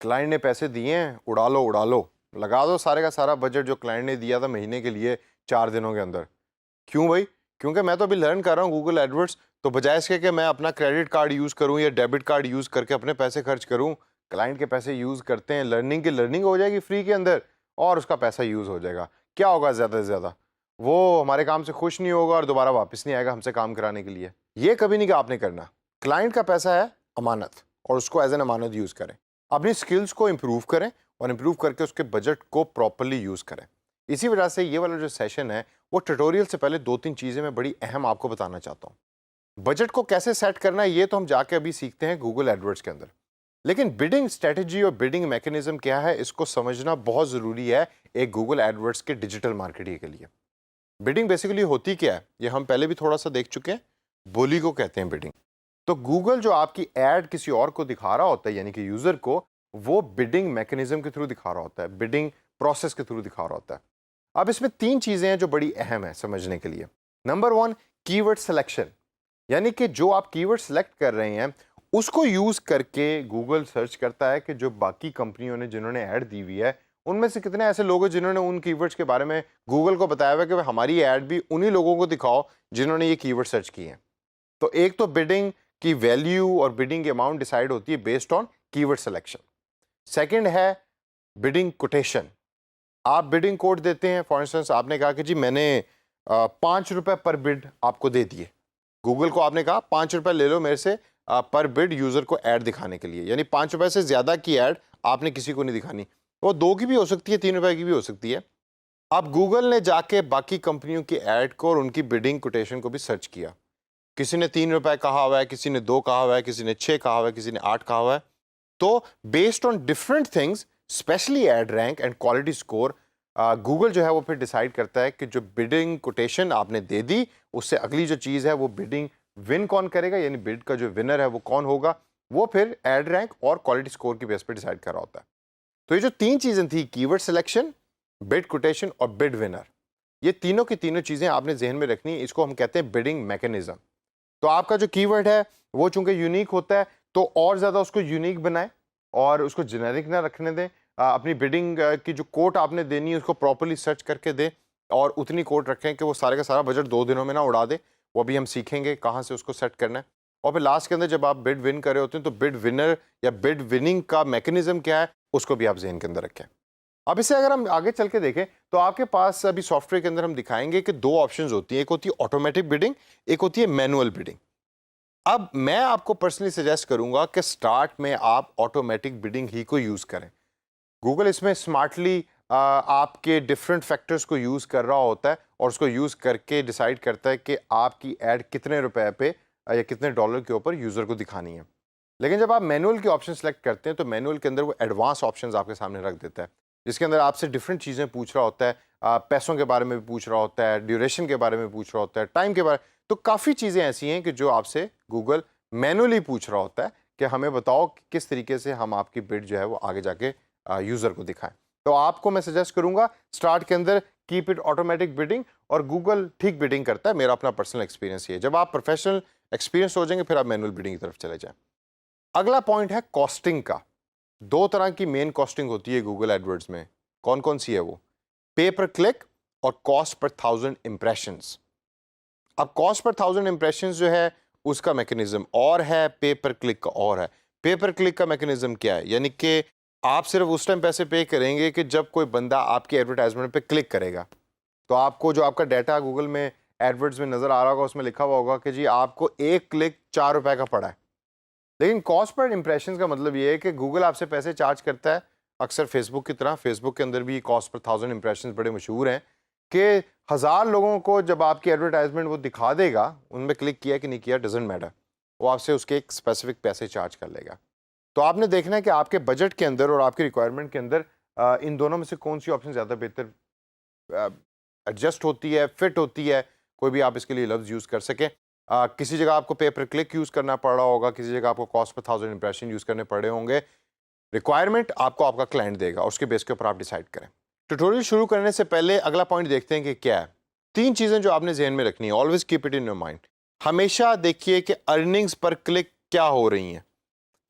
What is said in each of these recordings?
Client ने पैसे दिए हैं, उड़ा लो, लगा दो सारे का सारा बजट जो क्लाइंट ने दिया था महीने के लिए 4 दिनों के अंदर। क्यों भाई? क्योंकि मैं तो अभी लर्न कर रहा हूँ गूगल एडवर्ड्स, तो बजाय इसके कि मैं अपना क्रेडिट कार्ड यूज़ करूँ या डेबिट कार्ड यूज़ करके अपने पैसे खर्च करूँ, क्लाइंट के पैसे यूज़ करते हैं, लर्निंग की लर्निंग हो जाएगी फ्री के अंदर और उसका पैसा यूज़ हो जाएगा। क्या होगा ज़्यादा से ज़्यादा? वो हमारे काम से खुश नहीं होगा और दोबारा वापस नहीं आएगा हमसे काम कराने के लिए। ये कभी नहीं कि आपने करना। क्लाइंट का पैसा है अमानत और उसको एज एन अमानत यूज़ करें। अपनी स्किल्स को इम्प्रूव करें और इम्प्रूव करके उसके बजट को प्रॉपरली यूज़ करें। इसी वजह से ये वाला जो सेशन है वो ट्यूटोरियल से पहले 2-3 चीज़ें मैं बड़ी अहम आपको बताना चाहता हूँ। बजट को कैसे सेट करना है ये तो हम जाके अभी सीखते हैं गूगल एडवर्ड्स के अंदर, लेकिन बिडिंग स्ट्रेटजी और बिडिंग मैकेनिज्म क्या है इसको समझना बहुत ज़रूरी है एक गूगल एडवर्ड्स के डिजिटल मार्केटिंग के लिए। बिडिंग बेसिकली होती क्या है ये हम पहले भी थोड़ा सा देख चुके हैं, बोली को कहते हैं बिडिंग। तो गूगल जो आपकी एड किसी और को दिखा रहा होता है यानी कि यूज़र को, वो बिडिंग मैकेनिज्म के थ्रू दिखा रहा होता है, बिडिंग प्रोसेस के थ्रू दिखा रहा होता है। अब इसमें 3 चीज़ें हैं जो बड़ी अहम है समझने के लिए। नंबर 1, कीवर्ड सिलेक्शन, यानी कि जो आप कीवर्ड सेलेक्ट कर रहे हैं उसको यूज़ करके गूगल सर्च करता है कि जो बाकी कंपनियों ने जिन्होंने ऐड दी हुई है उनमें से कितने ऐसे लोग हैं जिन्होंने उन कीवर्ड्स के बारे में गूगल को बताया हुआ है कि हमारी ऐड भी उन्हीं लोगों को दिखाओ जिन्होंने ये कीवर्ड सर्च किए हैं। तो एक तो बिडिंग की वैल्यू और बिडिंग की अमाउंट डिसाइड होती है based on keyword selection. Second है बिडिंग कोटेशन। आप बिडिंग कोड देते हैं, फॉर इंस्टेंस आपने कहा कि जी मैंने 5 रुपए पर बिड आपको दे दिए। गूगल को आपने कहा 5 रुपए ले लो मेरे से पर बिड यूजर को ऐड दिखाने के लिए, यानी 5 रुपए से ज्यादा की ऐड आपने किसी को नहीं दिखानी। वो 2 की भी हो सकती है, 3 रुपए की भी हो सकती है। अब गूगल ने जाके बाकी कंपनियों की ऐड को और उनकी बिडिंग कोटेशन को भी सर्च किया। किसी ने 3 रुपए कहा हुआ है, किसी ने 2 कहा हुआ है, किसी ने 6 कहा हुआ है, किसी ने 8 कहा हुआ है। तो based on different things, specially ad rank and quality score, Google जो है वो फिर डिसाइड करता है कि जो बिडिंग कोटेशन आपने दे दी उससे अगली जो चीज़ है वो बिडिंग विन कौन करेगा, यानी बिड का जो विनर है वो कौन होगा, वो फिर एड रैंक और क्वालिटी स्कोर की बेस पे डिसाइड कर रहा होता है। तो ये जो 3 चीज़ें थी, कीवर्ड सिलेक्शन, बिड कोटेशन और बिड विनर, ये तीनों की तीनों चीज़ें आपने जहन में रखनी है। इसको हम कहते हैं बिडिंग मैकेनिज्म। तो आपका जो कीवर्ड है वो चूंकि यूनिक होता है तो और ज़्यादा उसको यूनिक बनाएं और उसको जेनेरिक ना रखने दें। अपनी बिडिंग की जो कोट आपने देनी है उसको प्रॉपर्ली सर्च करके दें और उतनी कोट रखें कि वो सारे का सारा बजट 2 दिनों में ना उड़ा दे। वो भी हम सीखेंगे कहाँ से उसको सेट करना है। और फिर लास्ट के अंदर जब आप बिड विन कर रहे होते हैं तो बिड विनर या बिड विनिंग का मैकेनिज्म क्या है उसको भी आप जहन के अंदर रखें। अब इससे अगर हम आगे चल के देखें तो आपके पास अभी सॉफ्टवेयर के अंदर हम दिखाएंगे कि 2 ऑप्शंस होती हैं, एक होती है ऑटोमेटिक बिडिंग, एक होती है मैनुअल बिडिंग। अब मैं आपको पर्सनली सजेस्ट करूंगा कि स्टार्ट में आप ऑटोमेटिक बिडिंग ही को यूज करें। गूगल इसमें स्मार्टली आपके डिफरेंट फैक्टर्स को यूज कर रहा होता है और उसको यूज करके डिसाइड करता है कि आपकी ऐड कितने रुपए पे या कितने डॉलर के ऊपर यूजर को दिखानी है। लेकिन जब आप मैनुअल के ऑप्शन सेलेक्ट करते हैं तो मैनुअल के अंदर वो एडवांस ऑप्शंस आपके सामने रख देता है, जिसके अंदर आपसे डिफरेंट चीज़ें पूछ रहा होता है। पैसों के बारे में भी पूछ रहा होता है, ड्यूरेशन के बारे में पूछ रहा होता है, टाइम के बारे। तो काफ़ी चीज़ें ऐसी हैं कि जो आपसे गूगल मैनुअली पूछ रहा होता है कि हमें बताओ कि किस तरीके से हम आपकी बिड जो है वो आगे जाके यूज़र को दिखाएं। तो आपको मैं सजेस्ट करूंगा स्टार्ट के अंदर कीप इट ऑटोमेटिक बिडिंग, और गूगल ठीक बिडिंग करता है, मेरा अपना पर्सनल एक्सपीरियंस ये है। जब आप प्रोफेशनल एक्सपीरियंस हो जाएंगे फिर आप मैनुअल बिडिंग की तरफ चले जाएं। अगला पॉइंट है कॉस्टिंग का। 2 तरह की मेन कॉस्टिंग होती है गूगल एडवर्ड्स में। कौन कौन सी है वो? पे पर क्लिक और कॉस्ट पर 1000 इंप्रेशंस। अब कॉस्ट पर 1000 इंप्रेशंस जो है उसका मैकेनिज्म और है, पे पर क्लिक का और है। पे पर क्लिक का मैकेनिज्म क्या है? यानी कि आप सिर्फ उस टाइम पैसे पे करेंगे कि जब कोई बंदा आपकी एडवर्टाइजमेंट पे क्लिक करेगा। तो आपको जो आपका डाटा गूगल में एडवर्ड्स में नजर आ रहा होगा उसमें लिखा हुआ होगा कि जी आपको 1 क्लिक 4 रुपए का पड़ा है। लेकिन कॉस्ट पर इंप्रेशन का मतलब ये है कि गूगल आपसे पैसे चार्ज करता है, अक्सर फेसबुक की तरह। फेसबुक के अंदर भी कॉस्ट पर 1000 इंप्रेशन बड़े मशहूर हैं कि 1000 लोगों को जब आपकी एडवर्टाइजमेंट वो दिखा देगा, उनमें क्लिक किया कि नहीं किया डजेंट मैटर, वो आपसे उसके एक स्पेसिफिक पैसे चार्ज कर लेगा। तो आपने देखना है कि आपके बजट के अंदर और आपकी रिक्वायरमेंट के अंदर इन दोनों में से कौन सी ऑप्शन ज़्यादा बेहतर एडजस्ट होती है, फिट होती है, कोई भी आप इसके लिए लफ्ज़ यूज़ कर सकें। किसी जगह आपको पे पर क्लिक यूज़ करना पड़ रहा होगा, किसी जगह आपको कॉस्ट पर 1000 इंप्रेशन यूज़ करने पड़े होंगे। रिक्वायरमेंट आपको आपका क्लाइंट देगा, उसके बेस के ऊपर आप डिसाइड करें। ट्यूटोरियल शुरू करने से पहले अगला पॉइंट देखते हैं कि क्या है। 3 चीज़ें जो आपने जहन में रखनी है, always keep it in your mind. हमेशा देखिए कि अर्निंग्स पर क्लिक क्या हो रही हैं।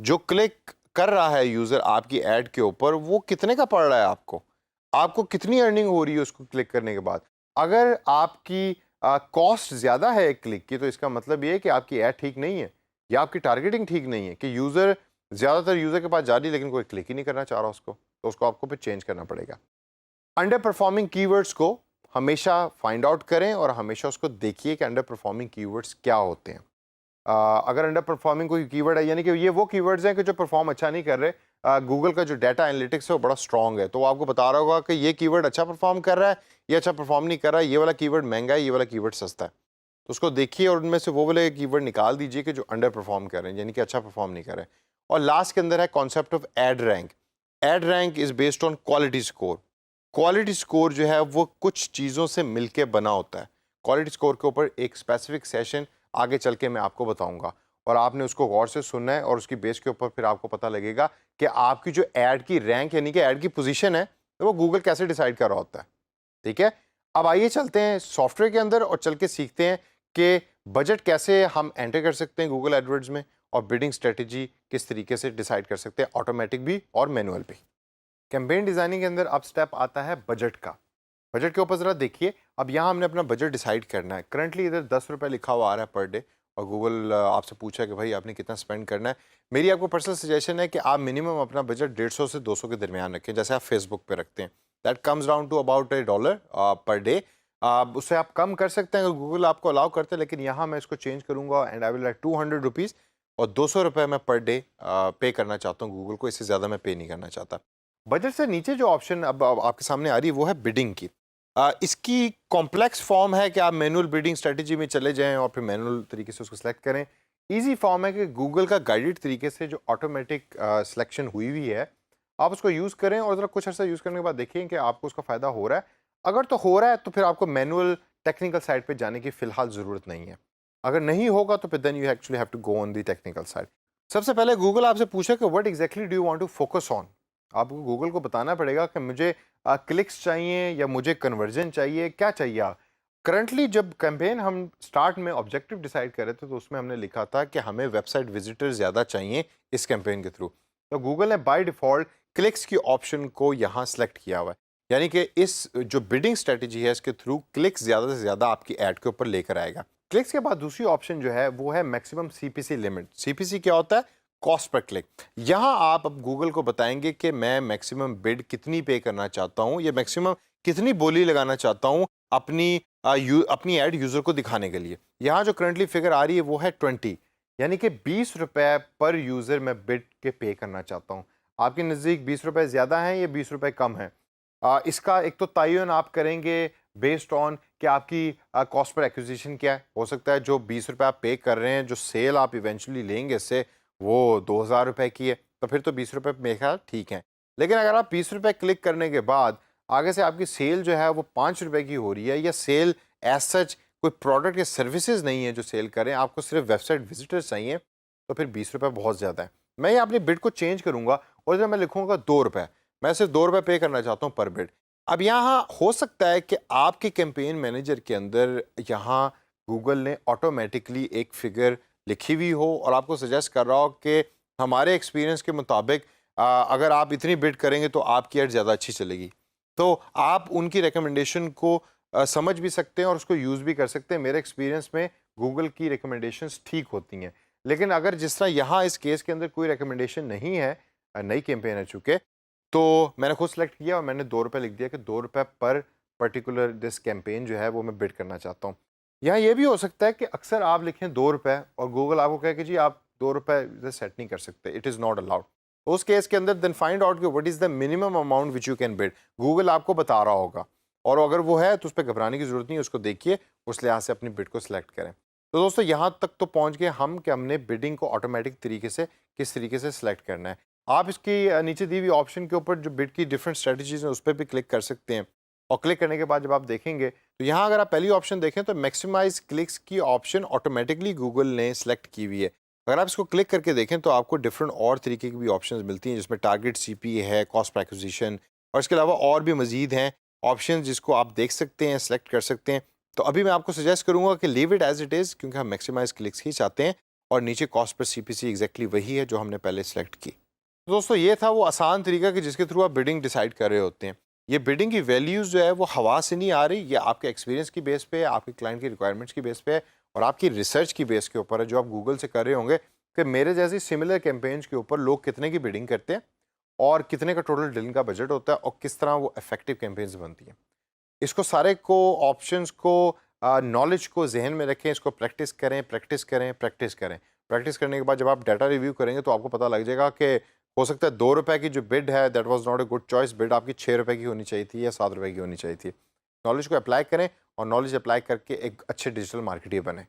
जो क्लिक कर रहा है यूज़र आपकी ऐड के ऊपर वो कितने का पड़ रहा है आपको कितनी अर्निंग हो रही है उसको क्लिक करने के बाद। अगर आपकी कॉस्ट ज़्यादा है एक क्लिक की तो इसका मतलब ये है कि आपकी ऐड ठीक नहीं है या आपकी टारगेटिंग ठीक नहीं है कि यूज़र ज़्यादातर यूज़र के पास जा रही लेकिन कोई क्लिक ही नहीं करना चाह रहा उसको, तो उसको आपको फिर चेंज करना पड़ेगा। अंडर परफॉर्मिंग कीवर्ड्स को हमेशा फाइंड आउट करें और हमेशा उसको देखिए कि अंडर परफॉर्मिंग कीवर्ड्स क्या होते हैं। अगर अंडर परफॉर्मिंग कोई कीवर्ड है यानी कि ये वो कीवर्ड्स हैं कि जो परफॉर्म अच्छा नहीं कर रहे, गूगल का जो डाटा एनालिटिक्स है वो बड़ा स्ट्रॉन्ग है, तो वो आपको बता रहा होगा कि ये कीवर्ड अच्छा परफॉर्म कर रहा है, ये अच्छा परफॉर्म नहीं कर रहा है, ये वाला कीवर्ड महंगा है, ये वाला कीवर्ड सस्ता है। तो उसको देखिए और उनमें से वो वाले कीवर्ड निकाल दीजिए कि जो अंडर परफॉर्म कर रहे हैं यानी कि अच्छा परफॉर्म नहीं कर रहे हैं। और लास्ट के अंदर है concept of ad rank. Ad rank is based on quality score. Quality score जो है वो कुछ चीज़ों से मिलके बना होता है। क्वालिटी स्कोर के ऊपर एक स्पेसिफिक सेशन आगे चल के मैं आपको बताऊंगा और आपने उसको गौर से सुनना है और उसकी बेस के ऊपर फिर आपको पता लगेगा कि आपकी जो ऐड की रैंक यानी कि ऐड की पोजीशन है तो वो गूगल कैसे डिसाइड कर रहा होता है। ठीक है, अब आइए चलते हैं सॉफ्टवेयर के अंदर और चल के सीखते हैं कि बजट कैसे हम एंटर कर सकते हैं गूगल एडवर्ड्स में और बिडिंग स्ट्रेटजी किस तरीके से डिसाइड कर सकते हैं, ऑटोमेटिक भी और मैनुअल भी। कैंपेन डिजाइनिंग के अंदर अब स्टेप आता है बजट का। बजट के ऊपर ज़रा देखिए, अब यहाँ हमने अपना बजट डिसाइड करना है। करंटली इधर 10 रुपये लिखा हुआ आ रहा है पर डे और गूगल आपसे पूछा कि भाई आपने कितना स्पेंड करना है। मेरी आपको पर्सनल सजेशन है कि आप मिनिमम अपना बजट 150 से 200 के दरमियान रखें, जैसे आप फेसबुक पे रखते हैं। That comes down to about $1 per day. उससे आप कम कर सकते हैं अगर गूगल आपको अलाउ करते हैं, लेकिन यहाँ मैं इसको चेंज करूँगा and I will like 200 rupees और 200 रुपये मैं पर डे पे करना चाहता हूँ गूगल को, इससे ज़्यादा मैं पे नहीं करना चाहता। बजट से नीचे जो ऑप्शन अब आपके सामने आ रही है वो है बिडिंग की। इसकी कॉम्प्लेक्स फॉर्म है कि आप मैनुअल बिडिंग स्ट्रेटजी में चले जाएं और फिर मैनुअल तरीके से उसको सेलेक्ट करें। इजी फॉर्म है कि गूगल का गाइडेड तरीके से जो ऑटोमेटिक सिलेक्शन हुई हुई है आप उसको यूज़ करें और ज़रा कुछ अर्सा यूज़ करने के बाद देखें कि आपको उसका फ़ायदा हो रहा है। अगर तो हो रहा है तो फिर आपको मैनुअल टेक्निकल साइड पे जाने की फ़िलहाल ज़रूरत नहीं है। अगर नहीं होगा तो फिर then you actually have to go on the technical side. सबसे पहले गूगल आपसे पूछे कि what exactly do you want to focus on. आपको गूगल को बताना पड़ेगा कि मुझे क्लिक्स चाहिए या मुझे कन्वर्जन चाहिए, क्या चाहिए। करंटली जब कैंपेन हम स्टार्ट में ऑब्जेक्टिव डिसाइड कर रहे थे तो उसमें हमने लिखा था कि हमें वेबसाइट विजिटर ज़्यादा चाहिए इस कैंपेन के थ्रू, तो गूगल ने बाय डिफ़ॉल्ट क्लिक्स की ऑप्शन को यहाँ सेलेक्ट किया हुआ है। यानी कि इस जो बिडिंग स्ट्रेटजी है इसके थ्रू क्लिक्स ज़्यादा से ज़्यादा आपकी ऐड के ऊपर लेकर आएगा। क्लिक्स के बाद दूसरी ऑप्शन जो है वो है मैक्सिमम सीपीसी लिमिट। सीपीसी क्या होता है? Cost per click. यहाँ आप अब गूगल को बताएंगे कि मैं मैक्सिमम बिड कितनी पे करना चाहता हूँ या मैक्सिमम कितनी बोली लगाना चाहता हूँ अपनी ऐड यूज़र को दिखाने के लिए। यहाँ जो करंटली फिगर आ रही है वो है 20, यानी कि 20 रुपये पर यूज़र मैं बिड के पे करना चाहता हूँ। आपके नज़दीक 20 रुपये ज़्यादा हैं या 20 रुपये कम हैं? इसका एक तो तयन आप करेंगे बेस्ड ऑन कि आपकी कॉस्ट पर एक्विजिशन क्या है। हो सकता है जो 20 रुपये आप पे कर रहे हैं, जो सेल आप इवेंचुअली लेंगे इससे वो 2000 रुपये की है, तो फिर तो 20 रुपये मेरे ख्याल ठीक है। लेकिन अगर आप 20 रुपये क्लिक करने के बाद आगे से आपकी सेल जो है वो 5 रुपये की हो रही है या सेल एज सच कोई प्रोडक्ट या सर्विसेज नहीं है जो सेल करें, आपको सिर्फ वेबसाइट विजिटर्स चाहिए, तो फिर 20 रुपये बहुत ज़्यादा है। मैं ये अपनी बिड को चेंज करूँगा और जब मैं लिखूँगा 2 रुपये, मैं सिर्फ 2 रुपये पे करना चाहता हूँ पर बिड। अब यहाँ हो सकता है कि आपके कैंपेन मैनेजर के अंदर यहाँ गूगल ने ऑटोमेटिकली एक फिगर लिखी हुई हो और आपको सजेस्ट कर रहा हो कि हमारे एक्सपीरियंस के मुताबिक अगर आप इतनी बिड करेंगे तो आपकी एड ज़्यादा अच्छी चलेगी। तो आप उनकी रिकमेंडेशन को समझ भी सकते हैं और उसको यूज़ भी कर सकते हैं। मेरे एक्सपीरियंस में गूगल की रिकमेंडेशंस ठीक होती हैं। लेकिन अगर जिस तरह यहाँ इस केस के अंदर कोई रिकमेंडेशन नहीं है, नई कैंपेन है चूँकि, तो मैंने खुद सेलेक्ट किया और मैंने 2 रुपये लिख दिया कि 2 रुपये पर पर्टिकुलर दिस कैंपेन जो है वो मैं बिड करना चाहता हूँ। यहाँ ये भी हो सकता है कि अक्सर आप लिखें 2 रुपये और गूगल आपको कहे कि जी आप 2 रुपये इधर सेट नहीं कर सकते, इट इज़ नॉट अलाउड। उस केस के अंदर देन फाइंड आउट कि what is the minimum amount which you can bid. Google आपको बता रहा होगा और अगर वो है तो उस पर घबराने की ज़रूरत नहीं है, उसको देखिए, उस लिहाज से अपनी बिड को सिलेक्ट करें। तो दोस्तों यहाँ तक तो पहुँच गए हम कि हमने बिडिंग को ऑटोमेटिक तरीके से किस तरीके से सिलेक्ट करना है। आप इसकी नीचे दी हुई ऑप्शन के ऊपर जो बिड की डिफरेंट स्ट्रेटजीज हैं उस पर भी क्लिक कर सकते हैं और क्लिक करने के बाद जब आप देखेंगे तो यहाँ अगर आप पहली ऑप्शन देखें तो मैक्सिमाइज क्लिक्स की ऑप्शन ऑटोमेटिकली गूगल ने सेलेक्ट की हुई है। अगर आप इसको क्लिक करके देखें तो आपको डिफरेंट और तरीके की भी ऑप्शंस मिलती हैं, जिसमें टारगेट सीपी है, कॉस्ट पर एक्विजिशन और इसके अलावा और भी मजीद हैं ऑप्शन जिसको आप देख सकते हैं, सेलेक्ट कर सकते हैं। तो अभी मैं आपको सजेस्ट करूँगा कि leave it as it is, क्योंकि हम मैक्सिमाइज क्लिक्स ही चाहते हैं और नीचे कॉस्ट पर सीपीसी एग्जैक्टली वही है जो हमने पहले सेलेक्ट की। तो दोस्तों ये था वो आसान तरीका कि जिसके थ्रू आप बिडिंग डिसाइड कर रहे होते हैं। ये बिडिंग की वैल्यूज़ जो है वो हवा से नहीं आ रही, ये आपके एक्सपीरियंस की बेस पे है, आपके क्लाइंट की रिक्वायरमेंट्स की बेस पे है और आपकी रिसर्च की बेस के ऊपर है, जो आप गूगल से कर रहे होंगे कि मेरे जैसी सिमिलर कैंपेन्स के ऊपर लोग कितने की बिडिंग करते हैं और कितने का टोटल दिन का बजट होता है और किस तरह वो इफेक्टिव कैंपेन्स बनती हैं। इसको सारे को ऑप्शंस को नॉलेज को जहन में रखें, इसको प्रैक्टिस करें, प्रैक्टिस करें, प्रैक्टिस करें। प्रैक्टिस करने के बाद जब आप डाटा रिव्यू करेंगे तो आपको पता लग जाएगा कि हो सकता है ₹2 की जो बिड है that was not a good choice, bid आपकी ₹6 की होनी चाहिए थी या ₹7 की होनी चाहिए थी। नॉलेज को अप्लाई करें और नॉलेज अप्लाई करके एक अच्छे डिजिटल मार्केटर बने।